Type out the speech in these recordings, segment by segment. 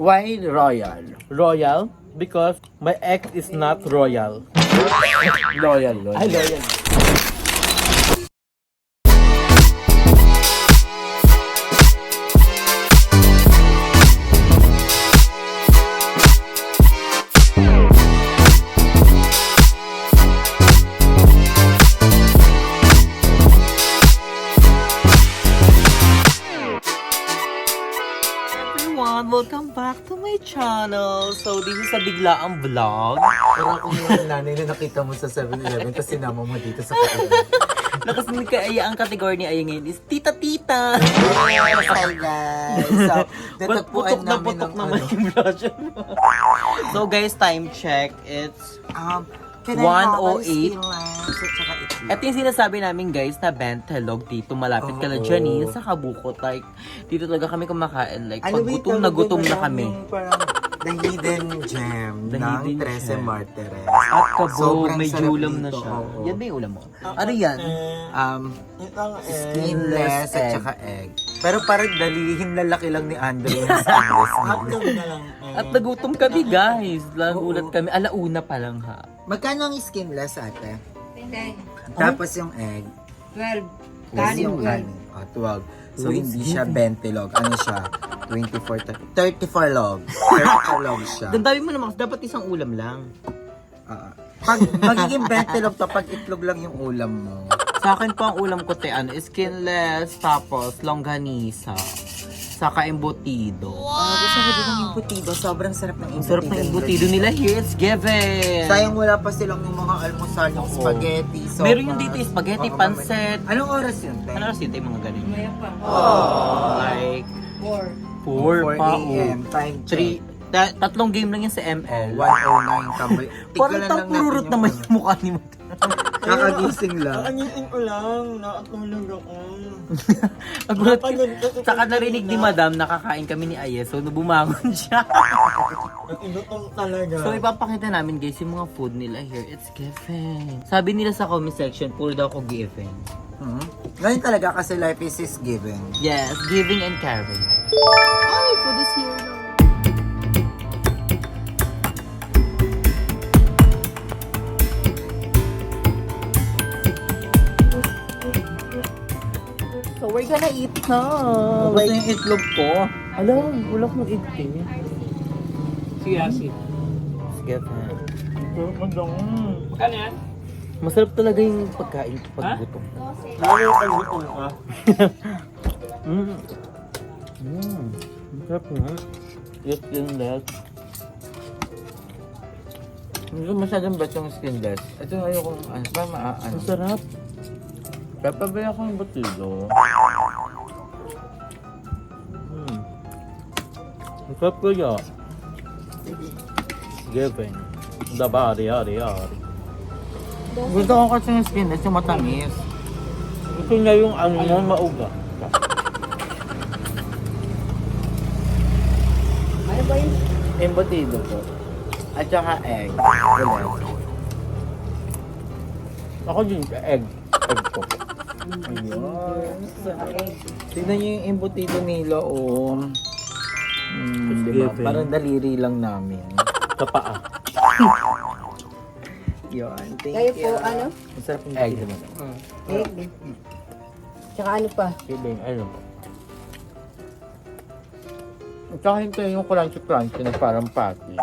Why royal? Royal? Because my ex is not royal. Loyal, loyal. Ay, loyal. Welcome back to my channel. So, this is a biglaang vlog. Parang kung yung nanay na nakita mo sa 7-Eleven tapos sinama mo dito sa kainan. Nakasunod ka Aya, ang category ni Aya ngayon is tita-tita. Hi guys! So, Putok tatagpuan na namin putok ng naman yung blusher mo. So guys, time check. It's can I have 1:08. a skin lens at saka itlog? Ito yung sinasabi namin guys na Bentelog dito. Malapit ka na Janine sa Kabukot. Like, dito talaga kami kumakain. Like, pag gutom na kami. Yung parang the hidden gem The ng hidden 13 gem. Martires. At kabog, Sobrang may sarap julam na dito, siya. oo. Yan ba yung ulam mo? Ano yan? Skinless at egg. saka egg. Pero parang dalihin lalaki lang ni Andrew yung skinless niya. At nagutom kami guys. Nagulat kami. Alauna pa lang ha. Magkano ang skinless ate? 10. Tapos yung egg? 12. Plus Kanin yung 12. kanin. 12. So hindi siya 20 log. Ano siya? 24, 34 log. 34 log siya. Dandabi mo naman kasi dapat isang ulam lang. Pag magiging 20 log to, pag itlog lang yung ulam mo. Sa akin po ang ulam ko skinless, tapos longganisa, saka embutido. Gusto ko din ng embutido. Sobrang sarap ng Ang sarap ng embutido nila here, it's given! Sayang wala pa silang yung mga almusal, yung spaghetti. So Meron yung dito, spaghetti, pancit. Anong oras yun, te? Ano oras yun? Tayo mga ganun. Maya pa. Like, 4. 4 pa. a.m. Time check. 3, tatlong game lang yan sa ML. 109 tambay. Parang tapururot naman yung mukha ni mo. Kakagising lang. Anitin ko lang, nakatulog ako. Nagulat ko. Saka narinig ni Madam, nakakain kami ni Aye, so bumangon siya. Inutom talaga. So ipapakita namin guys yung mga food nila here. It's given. Sabi nila sa comment section, puro daw ko given. Ganyan talaga kasi life is given. Yes, giving and caring. Ay, food is here now. So we're gonna eat na. Gusto yung itlog ko. Alam, ulak ng egg ko. Sige, Asi. It's given. Magkano yan? Masarap talaga yung pagkain pag gutom. Lalo pag gutom ka. Masarap nga. Yes, skinless. Hindi ko masyadong bet yung skinless. Ito nga yung kung ano, pa maaano. Masarap. Papabili ako ng batido. Masarap kaya. Given. Dabari. Gusto ko kasi yung skinless, yung matamis. Gusto niya yung ano yan, mauga. Ano ba yun? Yung batido ko. At saka egg. Ulit. Ako din, egg. Egg ko. Ayun. Tignan niyo yung embutido nila, oh. Diba? given. Parang daliri lang namin. Sa paa. Yun, thank Kayo you. po, ano? Masarap yung Egg. batido. Egg. Tsaka ano pa? Given, ano. At saka ito yung crunchy na parang patty.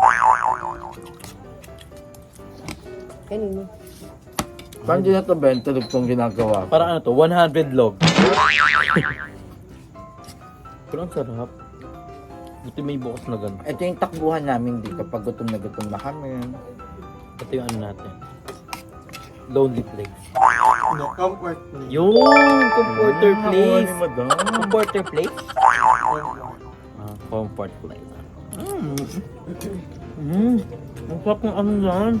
Kanino? Parang di na ito bentolog itong ginagawa. Parang ano to, 100 log. Pero ang sarap. Buti may bukas na gano'n. Ito yung takbuhan namin dito pag gutom na kami. Ito yung ano natin. Lonely place. Comfort me. Yung comforter place. Madam. Comforter place? Comfort place. Ang sarap ng ano yan.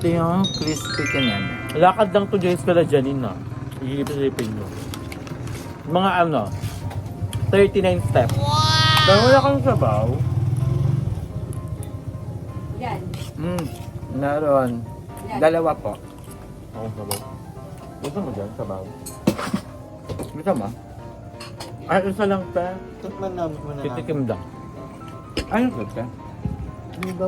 Ito yung crispy kanyan. Lakad lang to guys kala Janine na. Iisipin nyo. Mga ano, 39 steps. Pero wala kang sabaw. Yan. Meron. Dalawa po. Ako sabaw. Gusto mo dyan sabaw? Gusto mo? Ay, isa lang pa. Tikman namin mo na lang. Titikim lang. Ay, ka? Di ba?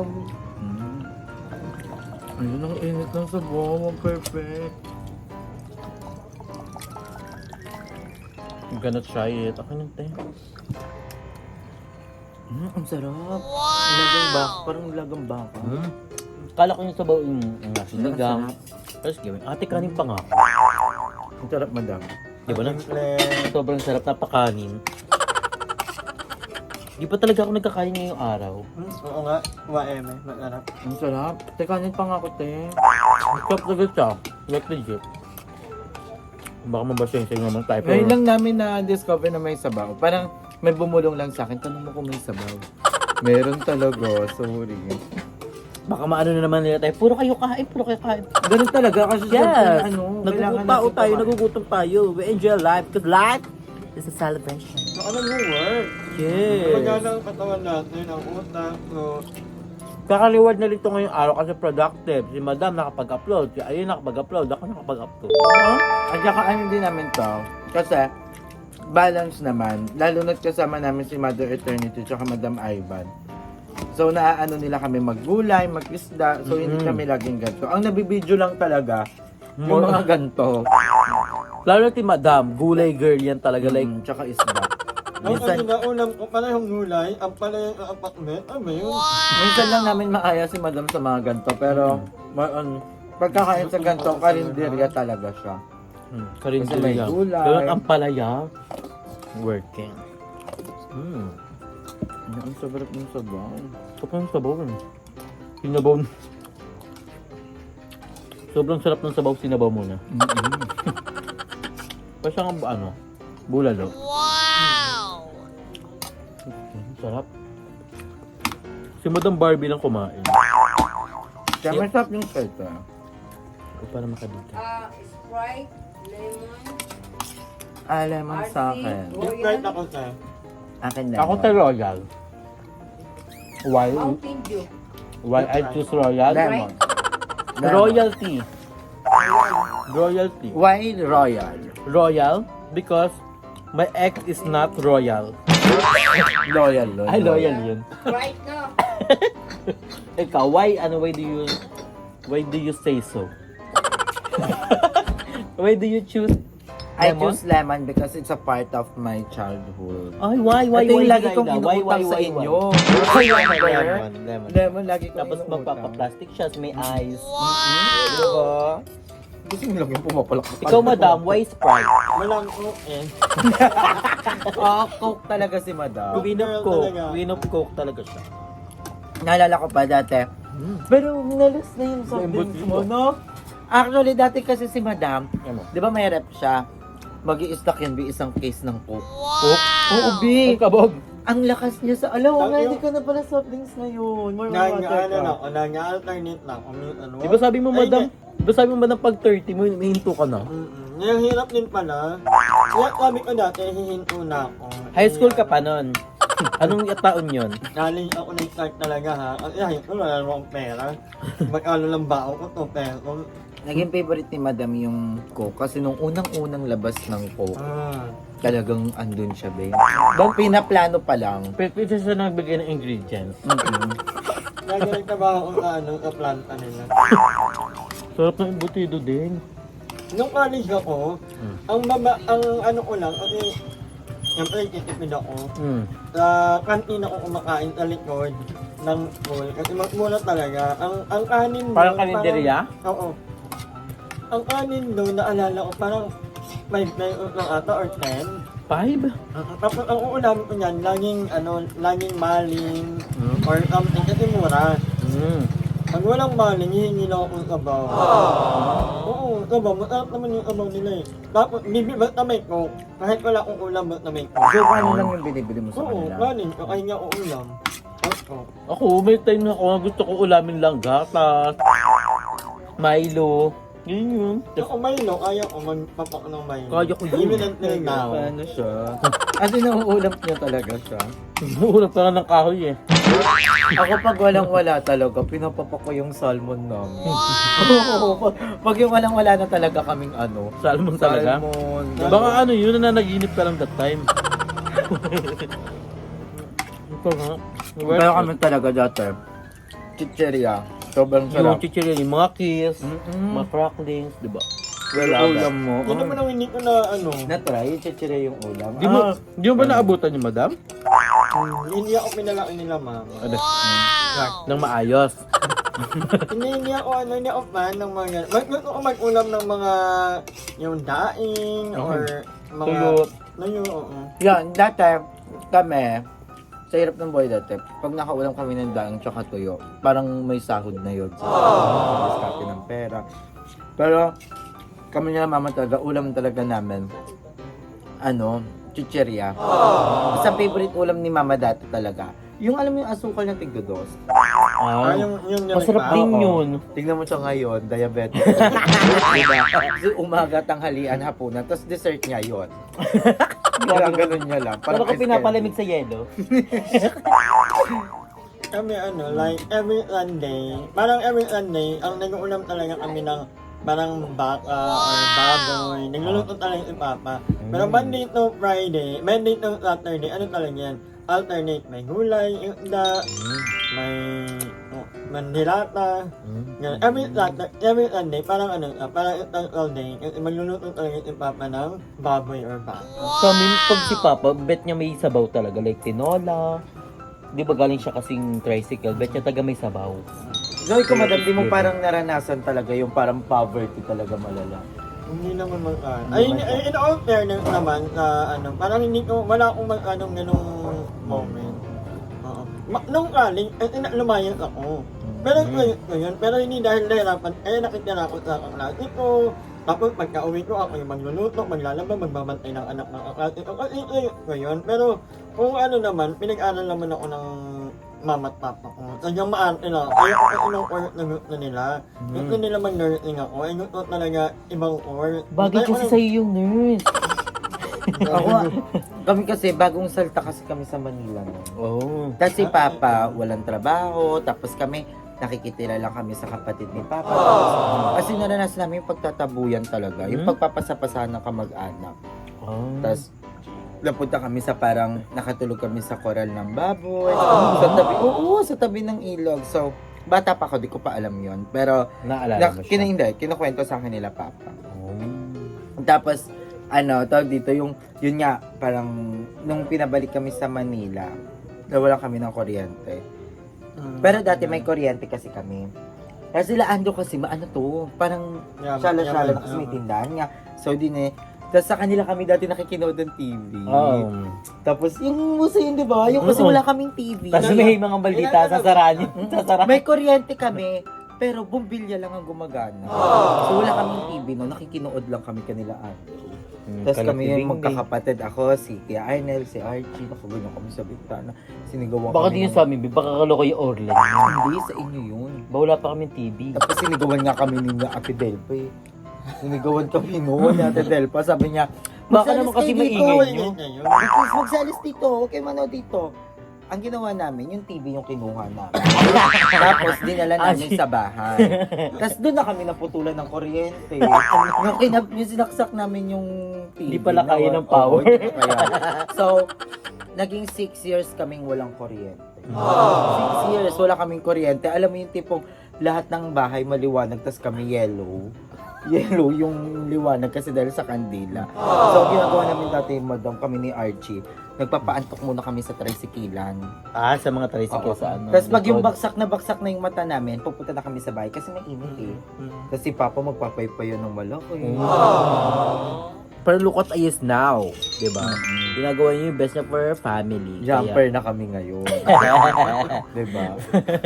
Ayun ang init ng sabaw. Perfect. I'm gonna try it. Ako nang tayo. Ang sarap. Wow! Lagang baka. Parang lagang baka. Kala ko yung sabaw yung sinigang. Tapos gawin. Ate, kanin pa nga. Ang sarap, madam. Di ba na? Sobrang sarap. Napakanin. Di pa talaga ako nagkakain ngayong araw. Oo nga, UAM eh, mag-arap. Ang sarap. Te, kanin pa nga ako, te. Ang sarap talaga siya. Like legit. Baka mabasya yung naman tayo. Ngayon lang namin na-discover na may sabaw. Parang may bumulong lang sa akin. Tanong mo kung may sabaw. Meron talaga. Sorry. Baka maano na naman nila tayo. Puro kayo kain, puro kayo kain. Ganun talaga kasi Yes! kailangan Nagugutom natin tayo, kumain. nagugutom tayo. We enjoy life because life is a celebration. So, ano mo work? Yes! Magana ang katawan natin, ang utak, so... Kaka-reward na rito ngayong araw kasi productive. Si Madam nakapag-upload, si Ayun nakapag-upload, ako nakapag-upload. At saka ano din namin to. Kasi balance naman. Lalo na't kasama namin si Mother Eternity tsaka Madam Ivan. So naaano nila kami maggulay, mag-isda. So hindi kami laging ganito. Ang nabibidyo lang talaga yung mga ganito. Lalo si Madam, gulay girl yan talaga. Like, Tsaka isda. Ang Minsan, kanina, ulam ko pala yung gulay, ang pala yung apartment, ano ba yun? minsan lang namin maaya si Madam sa mga ganito. Pero pagkakain sa ganito, karinderya talaga siya. Kasi may karinderya. gulay. Ganun ang palaya. Working. Ang sarap ng sabaw. Sobrang sabaw rin. Sinabaw. Sobrang sarap ng sabaw, sinabaw muna. Pa siyang ano, bulalo. Wow! Sarap. Si Madam Barbie lang kumain. Kaya masarap yung salsa. Ito para makadika. Sprite, lemon, Lemon sa akin. Sprite ako sa... Akin lemon. Ako sa Royal. Why? Mountain Dew. Why I choose Royal? Lemon. Royalty. Royalty. Why royal? Royal because my ex is not royal. Loyal. Ay, loyal yun. Sprite no. Ikaw, why do you say so? Why do you choose I lemon? choose lemon because it's a part of my childhood. Ay, why, Ito yung lagi Laila? kong inuutang sa inyo. Lemon. Lemon, lagi kong Tapos inuutang. magpapa-plastic siya, may eyes. Diba? Gusto mo lang yung pumapalak. Ikaw, Madam, why Sprite? Walang ON. Coke talaga si Madam. Queen of girl Coke. talaga. Queen of Coke talaga siya. Naalala ko pa dati. Pero nalas na yung soft drinks mo, no? Actually, dati kasi si Madam, Ano? di ba may rep siya? Mag-i-stock yan, isang case ng Coke. Coke? Oo, B. Ang kabog. Ang lakas niya sa... Alam mo nga, Tangyo. hindi ka na pala soft drinks ngayon. More on water Nang-ano ka. na ako, nang-alternate na ako. Ano? Di ba sabi mo, Ay, Madam? Di ba sabi mo, Madam, pag 30 mo, hihinto ka na? Yung hirap din pala. Kaya sabi ko dati, hihinto na ako. High school ka pa nun. Anong taon yun? Naling ako nag-start talaga ha. Ay, ito wala naman akong pera. Mag-ano lang ba ako to pero... Naging favorite ni Madam yung Coke kasi nung unang-unang labas ng Coke, talagang andun siya, babe. Bang pinaplano pa lang. Pwede siya nagbigay ng ingredients. Lagi nagtrabaho ko sa planta nila. Sarap ng embutido din. Nung college ako, ang ano ko lang, kasi siyempre titipid ako. Sa kantin ako kumakain sa likod ng school. Kasi mura talaga. Ang kanin doon, Parang karinderya? Oo. Ang kanin doon, naalala ko, parang 5 na lang ata or 10. 5? Tapos ang uulam ko niyan, laging maling or something kasi mura. Pag walang maling, hihingi lang ako ng sabaw. Oo, sabaw. Masarap naman yung sabaw nila eh. Tapos, bibibot na may coke. Kahit wala akong ulam, ba't na may coke. So, paano lang yung binibili mo sa Oo, kanila? kanin. Kakain niya ako ulam. Oo. Ako, may time na ako na gusto ko ulamin lang gatas, Milo, Yun yun. Ako Milo, kaya ko magpapak ng Milo. Kaya ko yun. Even until now. Ano siya? Ano nauulam niya talaga siya? Ulam pa ng kahoy eh. Ako pag walang-wala talaga, pinapapak ko yung salmon namin. Pag yung walang-wala na talaga kaming ano, Salmon talaga. salmon. Baka ano yun, nananaginip ka lang that time. Ito nga. Pero kami talaga dati, chicheria. Sobrang Yung sarap. chichirya, yung mga kiss, Mm-mm. mga cracklings, di ba? Wala ulam mo. Yun naman ang hindi ko na ano. Na-try, yung chicheria yung ulam. Di mo ba naabutan yung madam? Hindi ako pinalaki nila mama. Ano? Nang maayos. Hindi ako fan ng mga gusto ko mag-ulam ng mga yung daing or mga Tuyo. oo. Yan, dati kami, sa hirap ng buhay dati, pag nakaulam kami ng daang tsaka tuyo, parang may sahod na yun. Sa diskarte ng pera. Pero, kami nila mama talaga, ulam talaga namin, chicheria. Sa favorite ulam ni mama dati talaga, yung alam mo yung asukal na tigdodos. Yung Masarap din Oo. yun. Tingnan mo siya ngayon, diabetic. Diba? So, umaga, tanghalian, hapunan, tapos dessert niya yun. Ganun niya lang. Pero ka ice pinapalamig candy. sa yelo. kami like every Sunday, parang every Sunday, ang nag-uulam talaga kami ng parang baka or baboy. Nagluluto talaga si Papa. Pero Monday to Friday, Monday to Saturday, ano talaga yan? Alternate, may gulay, isda, may manhilata. Ganun. Every Sunday, parang parang itang all day, kasi magluluto talaga si Papa ng baboy or baka. Sa amin, pag si Papa, bet niya may sabaw talaga. Like tinola. Di ba galing siya kasing tricycle? Bet niya taga may sabaw. Zoe ko madam, di mo parang naranasan talaga yung parang poverty talaga malala. Hindi naman ay, in all fairness naman, parang hindi ko, wala akong ganong moment. Oo. Nung kaling, lumayas ako. Pero ngayon, pero hindi dahil nahirapan, kaya nakitira ako sa kaklase ko. Tapos pagka-uwi ko, ako yung magluluto, maglalaba, magbabantay ng anak ng kaklase ko. Kasi ngayon, pero kung ano naman, pinag-aral naman ako ng mama at papa ko. Sadyang maarte na. Kaya ako inong course na gusto nila. Gusto nila mag-nursing ako. Ay gusto talaga ibang course. Bagay kasi sa'yo yung nurse. Ako, kami kasi, bagong salta kasi kami sa Manila. No? Oh. Tapos si Papa, walang trabaho. Tapos kami, nakikitira lang kami sa kapatid ni Papa. Kasi naranasan namin yung pagtatabuyan talaga. Yung pagpapasapasahan ng kamag-anak. Oh. Tapos, napunta kami sa parang nakatulog kami sa koral ng baboy. Sa tabi, sa tabi ng ilog. So, bata pa ako, di ko pa alam yon. Pero, Naalala mo siya? kinukwento sa akin nila Papa. Oh. Tapos, tawag dito, yun nga, parang, nung pinabalik kami sa Manila, nawala kami ng kuryente. Pero dati may kuryente kasi kami. Kasi sila Ando kasi, parang shala-shala na kasi may tindahan nga. So, tapos sa kanila kami dati nakikinood ng TV. Oh. Tapos, yung muso yun, di ba? Yung kasi wala kaming TV. Tapos may mga baldita, sasaraan yun. Sasaraan. May kuryente kami, pero bumbilya lang ang gumagana. So wala kaming TV, no? Nakikinood lang kami kanila Tapos kami yung magkakapatid. Ako, si Tia Arnel, si Archie, nakaganyan kami sa bintana. Sinigawan Baka kami. di yun sa amin, baka kalo kayo Orlan. Hindi, sa inyo yun. Ba wala pa kami TV. Tapos sinigawan nga kami ni Ate Delpa eh. Sinigawan kami noon ni Ate Delpa. Sabi niya, Baka naman kasi maingay nyo. Please, magsalis dito. Huwag kayo manood dito. Ang ginawa namin, yung TV yung kinuha namin. Tapos dinala namin sa bahay. Tapos doon na kami naputulan ng kuryente. Yung sinaksak namin yung TV. Hindi pala kaya ng power. So, naging 6 years kaming walang kuryente. 6 years, wala kaming kuryente. Alam mo yung tipong lahat ng bahay maliwanag, tas kami yellow. Yellow yung liwanag kasi dahil sa kandila. So, ginagawa namin dati, madam, kami ni Archie, nagpapaantok muna kami sa tricyclean. Sa mga tricycle sa ano. Tapos pag yung likod. baksak na yung mata namin, pupunta na kami sa bahay kasi mainit eh. Tapos si Papa magpapaypay yun ng malaki. Pero look at Ayes now, di ba? Ginagawa niyo yung best niya for your family. Jumper na kami ngayon. Diba?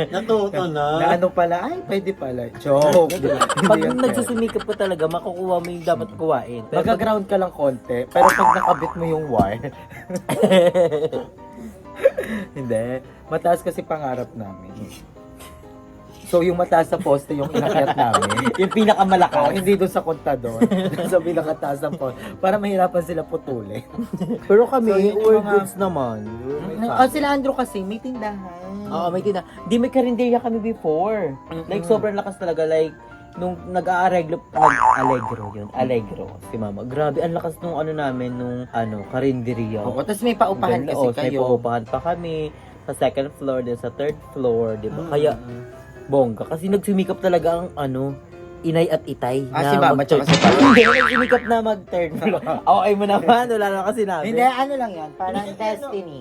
Natuto na. Na ano pala, ay pwede pala. Joke. Diba? Pag nagsusumikap ka talaga, makukuha mo yung dapat kuhain. Pero pag Magka-ground ka lang konti, pero pag nakabit mo yung wire, hindi. Mataas kasi pangarap namin. So yung mataas sa poste yung inakyat namin. Yung pinakamalakas. Hindi doon sa kontador. sa pinakataas ng poste. Para mahirapan sila putulin. Pero kami, So, yung we're mga- goods naman. Sila Andrew kasi may tindahan. Oo, may tina. Di may karinderya kami before. Like, sobrang lakas talaga. Like, nung nag-aareglo, Allegro, si mama. Grabe, ang lakas nung ano namin, nung karinderya. Oo, tapos may paupahan Ganda, kasi may kayo. paupahan pa kami sa second floor, din sa third floor, di ba? Kaya, bongga. Kasi nagsumikap talaga ang inay at itay. Ah, si mama tsaka si papa. Hindi, nagsumikap na mag-third floor. Okay mo naman, wala na kasi namin. Hindi, ano lang yan. Parang destiny.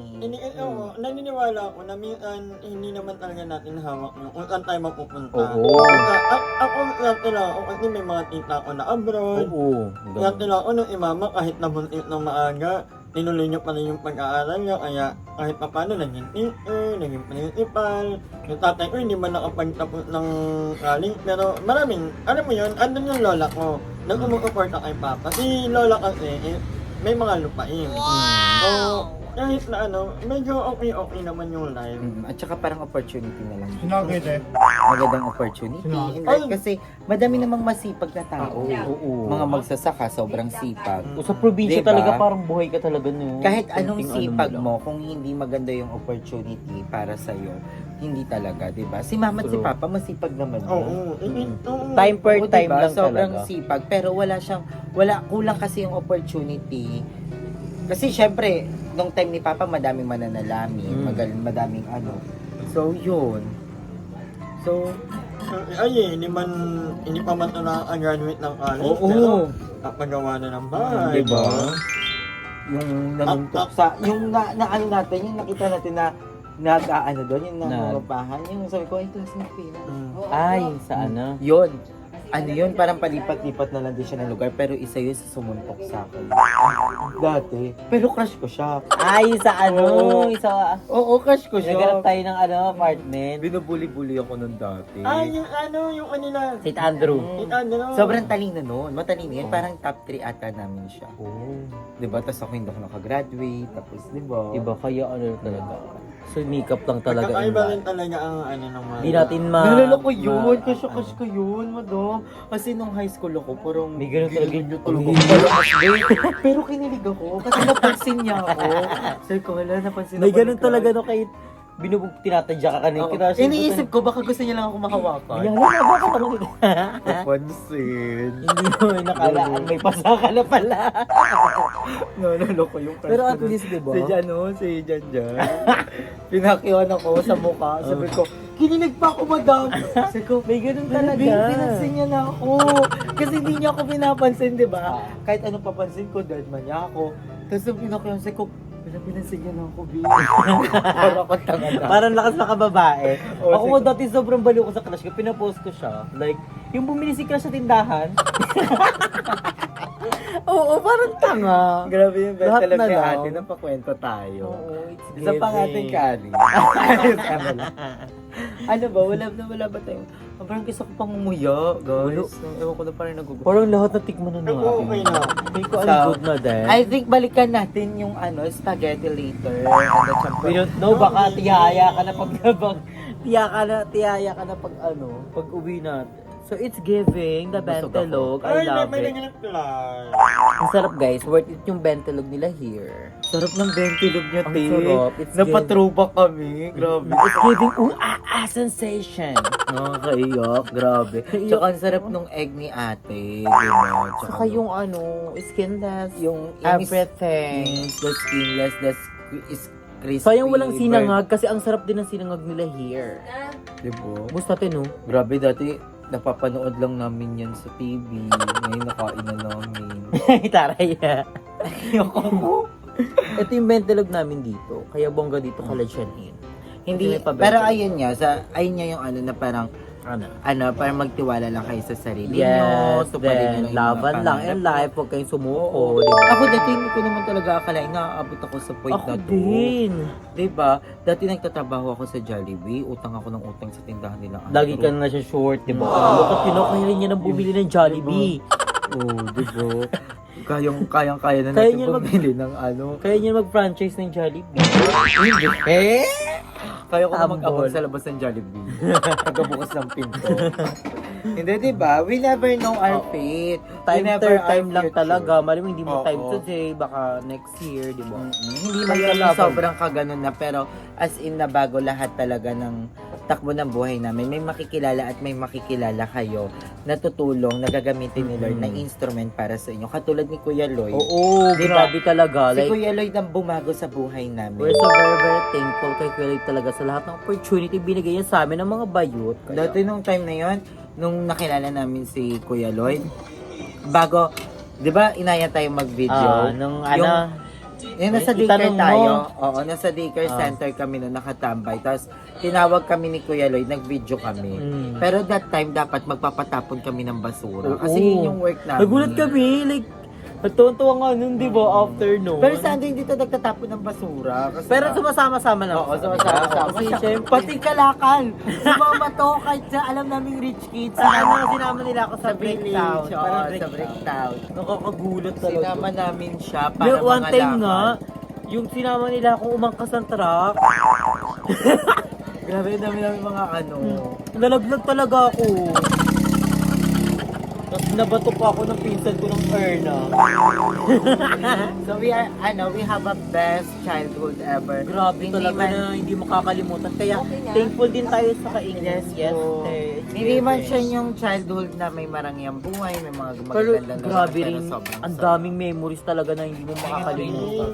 Naniniwala ako na minsan hindi naman talaga natin hawak yung kung saan tayo mapupunta. Oo. Ako nila ako kasi may mga tita ko na abroad. Oo. Nila ako ng imama kahit nabuntis ng maaga, tinuloy niya pa rin yung pag-aaral niya, kaya kahit pa paano naging teacher, naging principal. Yung tatay ko hindi man nakapagtapos ng college, pero maraming, alam mo yun, andun yung lola ko, nag-umuuporta kay papa. Si lola kasi, may mga lupain. So, kahit na medyo okay naman yung life. At saka parang opportunity na lang. Sinagay eh. Magandang opportunity. And like, kasi madami namang masipag na tao. Oo. Mga magsasaka, sobrang sipag. O sa probinsya Diba? talaga parang buhay ka talaga no. Kahit anong Konting sipag lang. mo, kung hindi maganda yung opportunity para sa'yo, hindi talaga, di ba? Si mama at si True. papa, masipag naman yun. Oo. Time per Oo, time diba? lang Sobrang talaga. sipag, pero kulang kasi yung opportunity. Kasi syempre, nung time ni Papa, madaming mananalamin, madaming ano. So, yun. So, hindi pa man ito na-graduate ng college, oo. pero kapagawa na ng bahay. Diba? Yung nanuntok sa, yung ano natin, yung nakita natin na nag-aano doon, yung nangungupahan, yung sabi ko, ay, class mo pina. Ay, sa ano? Yun. Ano yun, parang palipat-lipat na lang din siya ng lugar, pero isa yun sa sumuntok sa akin. Dati. Pero crush ko siya. Ay, sa ano? Sa Oo, crush ko siya. naghanap tayo ng apartment. Binubuli-buli ako nun dati. yung kanila. St. Andrew. Sobrang talino nun. Matalino yun. Parang top 3 ata namin siya. Oh. Diba? Tapos ako hindi ako nakagraduate. Tapos, diba? Iba kaya ano talaga. Sumikap lang talaga. Kakaiba rin talaga ang ng mga... Hindi natin Nalala ko yun. Crush ko yun, madam. Kasi nung high school ako, parang... May ganun talaga. Pero kinilig ako. Kasi napansin niya ako. Sabi ko, wala, napansin May ako ganun ni Crush. talaga no kahit tinatadya ka kanina. Oo. Iniisip ko, baka gusto niya lang ako makawakan. Yan, bakit ako dito? Napansin. Hindi mo nakalaan. May pasaka na pala. Nalala ko yung crush Pero ko at nun. least, diba? Si Jan. Pinakiwan ako sa mukha. Sabi ko, kinilig pa ako, madam. Sabi ko, May ganun talaga. talaga. Pinansin niya na ako. Kasi hindi niya ako pinapansin, di ba? Kahit anong papansin ko, dead man niya ako. Tapos nung pinakiwan, sabi ko, pinansin niya na ako, B. Para ako tanga na. Parang lakas na kababae. Oh, Ako nga dati sobrang baliw ko sa crush ko. Pinapost ko siya. Like, yung bumili si crush sa tindahan. Oo, parang tanga. Grabe yung best Lahat alam na ni lang. ate, napakwento tayo. Oo, it's Isa pa nga ating kali. Ano ba? Wala ba tayo? Parang gusto ko pang umuya, guys. Ewan ko na parang nagugutom. Parang lahat na tikman na natin. Okay na. Hindi ko So, good na din. I think balikan natin yung spaghetti later. We don't know, baka tiyaya ka na tiyaya ka na pag uwi natin. So it's giving the Busog bentelog. I love may it. ganyan plan. Ang sarap guys, worth it yung bentelog nila here. Sarap ng bentilog niya, Ang te. sarap. It's Napathrowback kami. Grabe. It's giving sensation. Nakakaiyak. Grabe. Tsaka ang sarap nung egg ni ate. Diba? Saka yung skinless, yung everything. the skinless, is crispy. Sayang walang sinangag kasi ang sarap din ng sinangag nila here. Diba? Gusto natin, no? Grabe, dati napapanood lang namin yan sa TV. Ngayon nakain na namin. Taraya. Ito yung bentelog namin dito. Kaya bongga dito kaladyanin. Hindi, may pa-bentelog. pero ayun niya, ayun niya yung na parang, parang magtiwala lang kayo sa sarili nyo. Yes, Tuparin then, nyo yung mga laban lang in pangarap. life. Huwag kayong sumuko, di ba? Ako dati hindi ko naman talaga akalain naaabot ako sa point Ako na to. din. Diba? Dati nagtatrabaho ako sa Jollibee, utang ako ng utang sa tindahan nila. Lagi ka na siya short, di ba? Look at kaya rin niya nang bumili ng Jollibee. Oo, diba? Kayang-kaya na Kaya natin niya bumili ng Kaya niya mag-franchise ng Jollibee. Eh? Kaya ko na Tambol. mag-abot sa labas ng Jollibee. Pagkabukas ng pinto. Hindi, di ba? We never know our fate. Time We never after our time lang future. talaga. Malam hindi mo Oo. time today, baka next year, di ba? Hindi man Kaya kami laban. sobrang kaganon na, pero as in na bago lahat talaga ng takbo ng buhay namin, may makikilala at may makikilala kayo na tutulong, na gagamitin ni Lord na instrument para sa inyo. Katulad ni Kuya Lloyd. Oo, Di ba? grabe talaga. Si Like, Kuya Lloyd ang bumago sa buhay namin. we're so very, very thankful kay Kuya Lloyd talaga sa lahat ng opportunity binigay niya sa amin ng mga bayot. Kaya, Dati nung time na yon, nung nakilala namin si Kuya Lloyd, bago, di ba, inaya tayo mag-video? nung Yung nasa itanong daycare mo. tayo. Oo, nasa daycare center kami na nakatambay. Tapos, tinawag kami ni Kuya Lloyd, nag-video kami. Mm. Pero that time, dapat magpapatapon kami ng basura. Oo. Kasi yun yung work namin. Nagulat kami, like, nagtuwan-tuwa nga nun, di ba, after nun. Pero sa hindi dito nagtatapon ng basura. Kasi Pero sumasama-sama lang. Oo, sumasama-sama. Kasi syempre, Pati kalakal. Sumama to, kahit sa alam naming rich kids. sinama nila ako sa village. breakdown. Oo, Parang sa breakdown. Nakakagulat talaga. Sinama namin siya para May one mga time lakad. nga, yung sinama nila akong umangkas ng truck, Grabe, dami namin mga ano. nalaglag talaga ako. Tapos nabato pa ako ng pinsan ko ng Erna. So we have a best childhood ever. Grabe Hindi talaga man- na hindi makakalimutan. Kaya Okay na. thankful din tayo sa kaingles. Yes. po. it's Hindi very man fresh. siya yung childhood na may marangyang buhay, may mga Pero magagandang grabe pero rin, sobrang ang sarap. daming memories talaga na hindi mo makakalimutan.